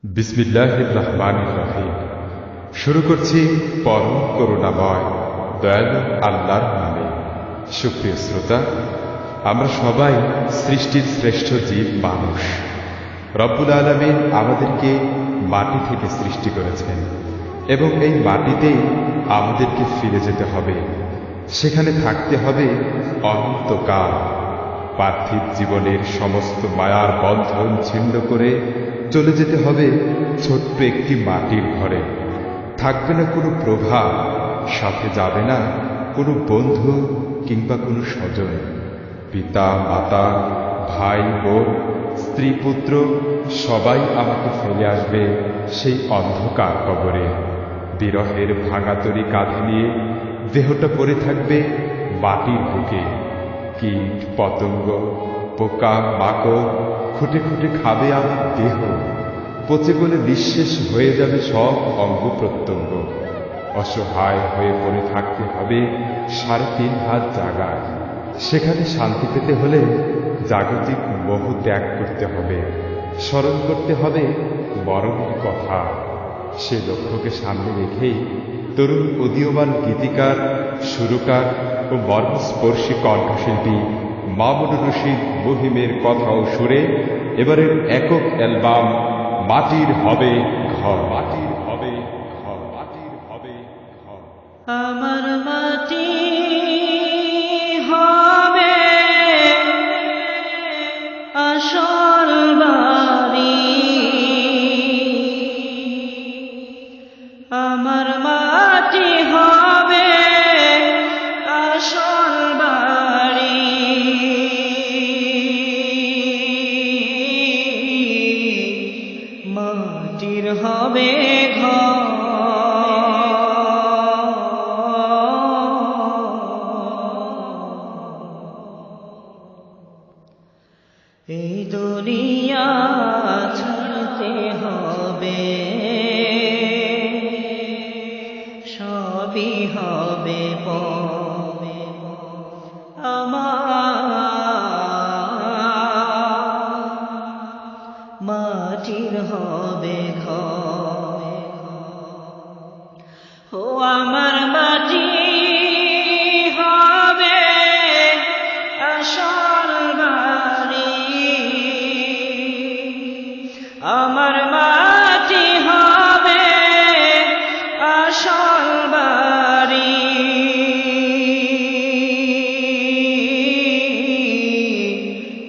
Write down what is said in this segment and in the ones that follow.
বিসমিল্লাহির রহমানির রহিম। শুরু করছি পরম করুণাময় দয়ালু আল্লাহর নামে। সুপ্রিয় শ্রোতা, আমরা সবাই সৃষ্টির শ্রেষ্ঠ জীব মানুষ। রব্বুল আলামিন আমাদেরকে মাটি থেকে সৃষ্টি করেছেন এবং এই মাটিতেই আমাদেরকে ফিরে যেতে হবে। সেখানে থাকতে হবে অনন্তকাল। পার্থিব জীবনের সমস্ত মায়ার বন্ধন ছিন্ন করে চলে যেতে হবে ছোট্ট একটি মাটির ঘরে। থাকবে না কোনো প্রভাব, সাথে যাবে না কোনো বন্ধু কিংবা কোনো স্বজন। পিতা মাতা, ভাই বোন, স্ত্রী পুত্র সবাই আমাকে ফেলে আসবে সেই অন্ধকার কবরে। বিরহের ভাঙাতরি কাঁধে নিয়ে দেহটা পড়ে থাকবে মাটির বুকে। কীট পতঙ্গ, পোকা মাকড় খুঁটে খুঁটে খাবে আমার দেহ। পচে গলে নিঃশেষ হয়ে যাবে সব অঙ্গ প্রত্যঙ্গ। অসহায় হয়ে পড়ে থাকতে হবে ৩.৫ হাত জায়গায়। সেখানে শান্তি পেতে হলে জাগতিক মোহ ত্যাগ করতে হবে। স্মরণ করতে হবে মরণের কথা। সে লক্ষ্যকে সামনে রেখেই তরুণ উদীয়মান গীতিকার, সুরকার ও মর্মস্পর্শী কণ্ঠশিল্পী মামুনুর রশিদ মুহিমের কথা ও সুরে এবারের একক অ্যালবাম মাটির হবে ঘর। মাটির হবে ঘর, মাটির হবে ঘর। আমার মাটি হবে আসল বাড়ি, আমার মাটি হবে আসল বাড়ি। মাটির হবে ঘর, এই দুনিয়া ছাড়তে হবে, সবই হবে পরে। আমার মাটির হবে ঘর, ও আমার মাটি হবে আসল বাড়ি, আমার মাটি হবে আসল বাড়ি।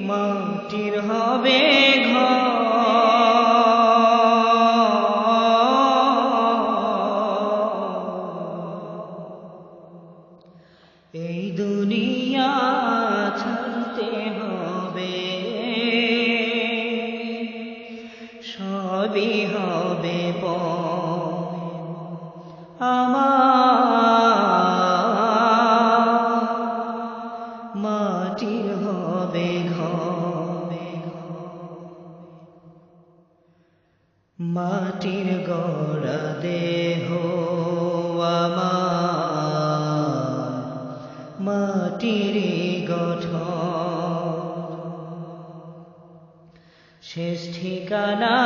মাটির হবে ঘর, এই দুনিয়া ছাড়তে হবে, সবই হবে পরে। আমার মাটির হবে ঘর, মাটির গড়া দেহ আমার, মাটির গঠন। শেষ ঠিকানা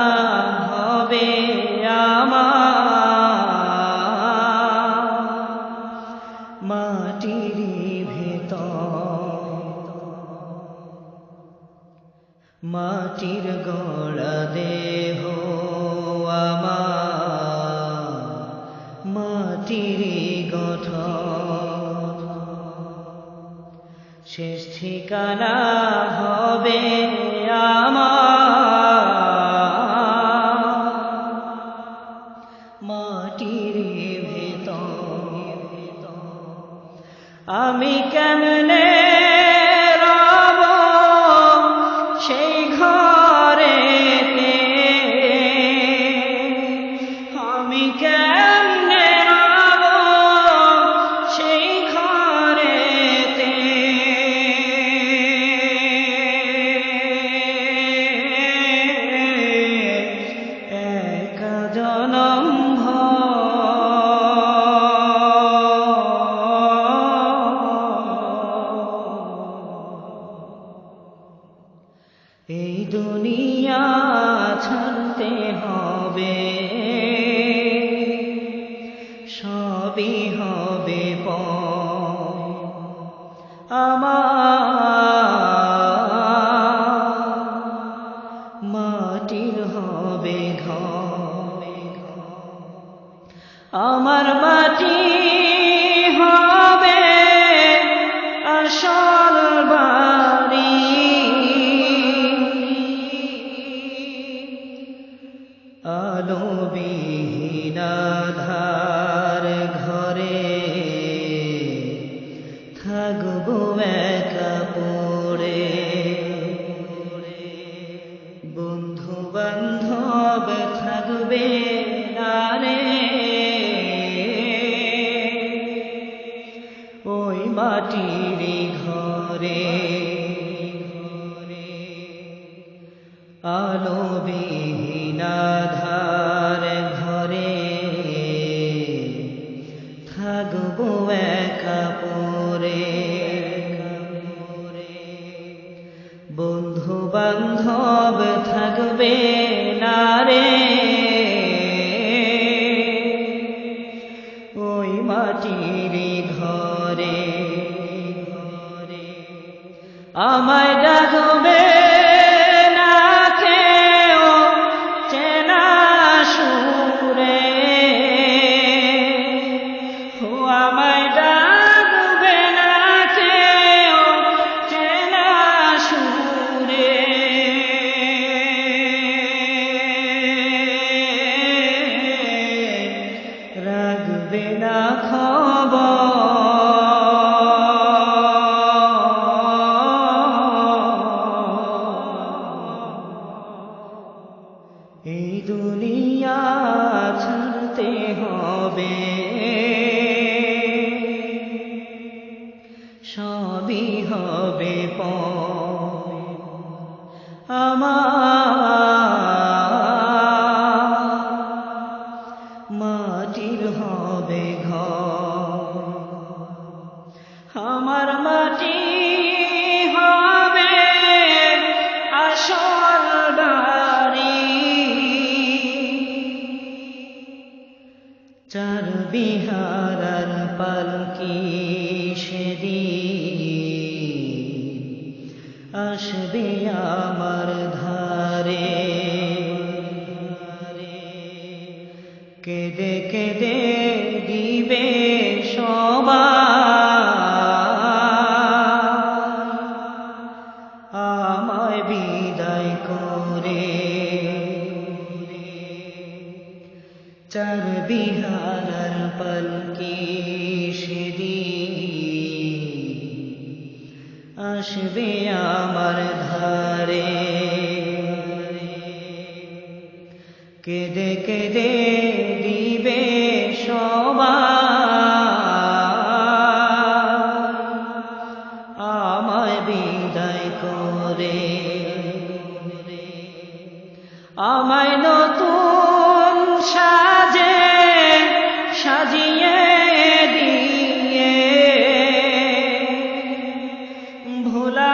হবে আমার মাটির ভেতর। মাটির গড়া দেহ আমার, মাটির গঠন। শেষ ঠিকানা হবে আমার মাটির ভেতর। আমি কেমনে রব সেই ঘরেতে, আমি কেমনে রব সেই ঘরেতে। একা জনম এই দুনিয়া ছাড়তে হয়। আমার মাটি হবে আসল বাড়ি, আলোবিহীন আঁধার ঘরে থাকবো একা পড়ে। বন্ধু বান্ধব থাকবে না রে ওই মাটির ঘরে, আলোবিহীন আঁধার ঘরে থাকবো একা পড়ে। বন্ধু বান্ধব থাকবে না রে ওই মাটির ঘরে। আমায় ডাকবে না কেউ চেনা সুরে, ও আমায় ডাকবে না কেউ চেনা সুরে। রাখবে না খবর এই দুনিয়া ছাড়তে হবে, সবই হবে পর। আমার মাটির হবে ঘর, আমার মাটি হবে আসল বাড়ি। চার বিহারার পালকি সেদিন আসবে আমার ধারে, কেঁদে কেঁদে দিবে সবাই আমায় বিদায় করে। চার বিহারার পালকি সেদিন আসবে আমার ধারে, কেঁদে কেঁদে দিবে সবাই আমায় বিদায় করে। আমায় নতুন সাজে সাজিয়ে দিয়ে ভোলা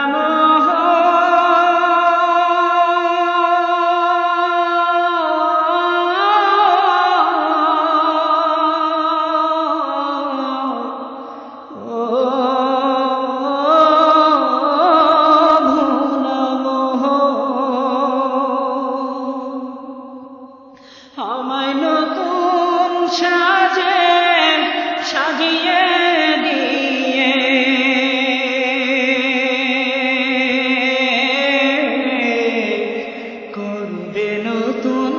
আমায় নতুন সাজে সাজিয়ে দিয়ে করবে নতুন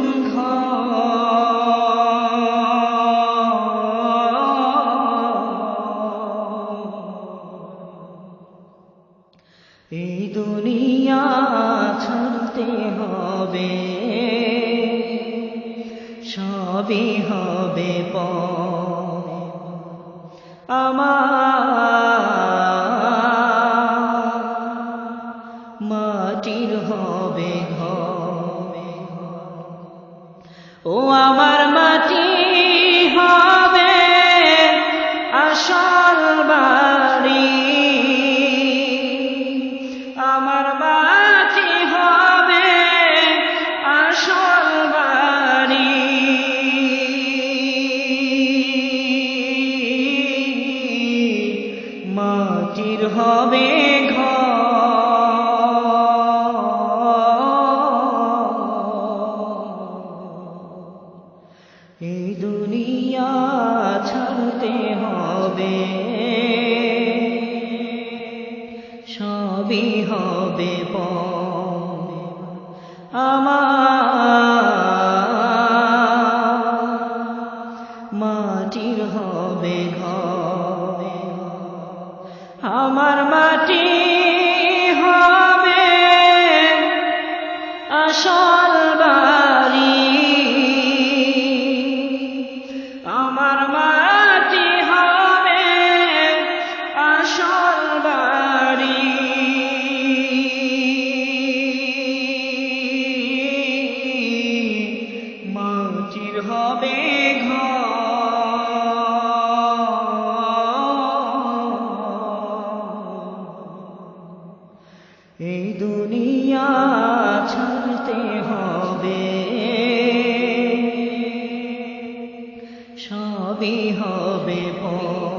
এই দুনিয়া ছাড়তে হবে, সবই হবে পর। আমার মাটির হবে ঘর, ও আমার মাটি হবে আসল বাড়ি। আমার মাটি হবে আসল বাড়ি, মাটির হবে ঘর। হতে হবে, সবই হবে আমার মাটির হবে ঘর, আমার মাটি হবে আসল বাড়ি, আমার মাটি হবে আসল বাড়ি। মাটির হবে ঘর, এই দুনিয়া ছাড়তে হবে, সবই হবে পর।